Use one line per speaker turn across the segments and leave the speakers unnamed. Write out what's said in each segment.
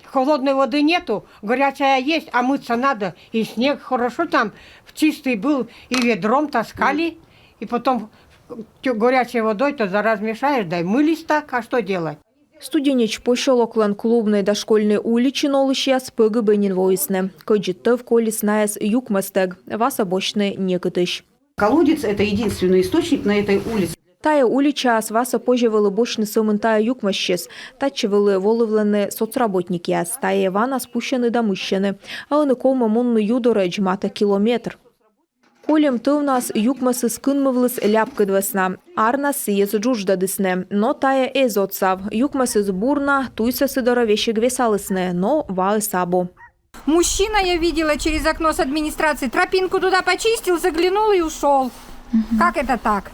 Холодной воды нету, горячая есть, а мыться надо. И снег хорошо там чистый был, и ведром таскали, и потом горячей водой то размешаешь, да и мылись так, а что делать?
Студенеч пощолоклан клубной дошкольной уличин олышьяс ПГБнин воисне. Кыджитты в коле снаяс юкмастег, васа бочны некытыш.
Колодец – это единственный источник на этой улице.
Тая улича с васа поживали бочны сымынтая юкмащес, тачевали волывлены соцработники, стая вана спущены домыщены, а он кома мунны юдора джмата километр. Колем ты у нас юкмасы скынмывлыс ляпкыдвесна, арна сиез джуждадысне, но тая эзотсав, юкмасы сбурна, туйса сидора вещи гвесалысне, но ва сабо.
Мужчина, я видела через окно с администрации, тропинку туда почистил, заглянул и ушел. Как это так?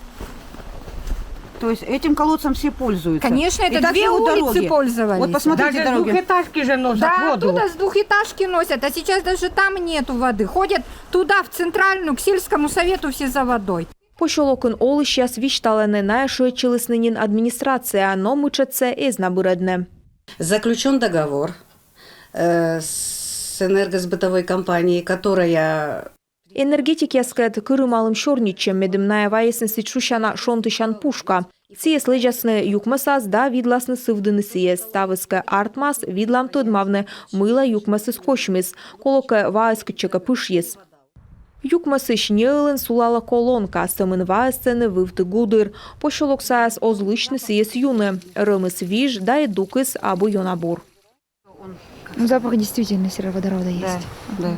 То есть этим колодцем все пользуются.
Конечно, это
И даже
две
его
улицы
дороги.
пользовались.
Вот посмотрите
Даже
дороги.
двухэтажки же носят
Да,
воду.
оттуда с двухэтажки носят, а сейчас даже там нету воды. Ходят туда, в центральную, к сельскому совету все за водой.
Пощолокын олышьяс вишталены наешуечилыснынин администрация, но мычатся эзнабыредне.
Заключен договор с энергосбытовой компанией, которая...
Энергетикескет кырымалым шорничем медымная ваесенси чушана шонтышан пушка. Сиес лежасны юкмасас да видласны сывдыны сиес, ставыска артмас видлам тыдмавны мыла юкмасы скочмис, колока ваескачека пышьес. Юкмасы шнеылын сулала колонка, сымын ваесцены вывды гудыр, пощолоксаяс озлычны сиес юны, рымыс виж да и дукыс абу йонабур.
Запах действительно сероводорода есть.
Да, да.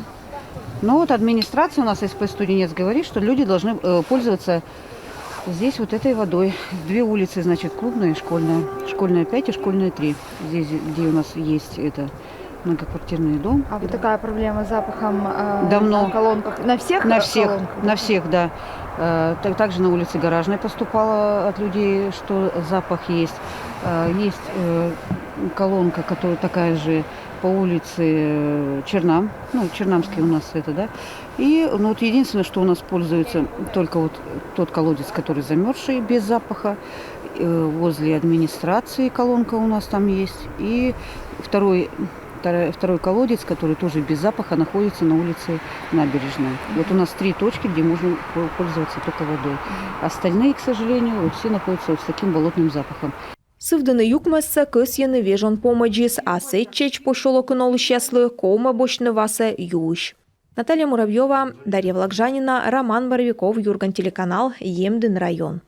Но вот администрация у нас, СП «Студенец», говорит, что люди должны пользоваться здесь вот этой водой. Две улицы, значит, клубная и школьная. Школьная 5 и школьная 3. Здесь, где у нас есть это многоквартирный дом.
А вот такая проблема с запахом
Давно.
на колонках? На всех колонках?
На всех, да. Также на улице Гаражной поступало от людей, что запах есть. Есть колонка, которая такая же по улице Чернам, ну, Чернамский у нас это, да. И ну, вот единственное, что у нас пользуется только вот тот колодец, который замерзший, без запаха. Возле администрации колонка у нас там есть. И второй колодец, который тоже без запаха, находится на улице Набережная. Вот у нас 3 точки, где можно пользоваться только водой. Остальные, к сожалению, вот все находятся вот с таким болотным запахом.
Сывдыны юкмасса кыс яны вежон помаджис, а сетчеч пощолокын олышьяслы кома бочны васа юш. Наталья Муравьева, Дарья Влакжанина, Роман Боровиков, Юрган телеканал, Емдин район.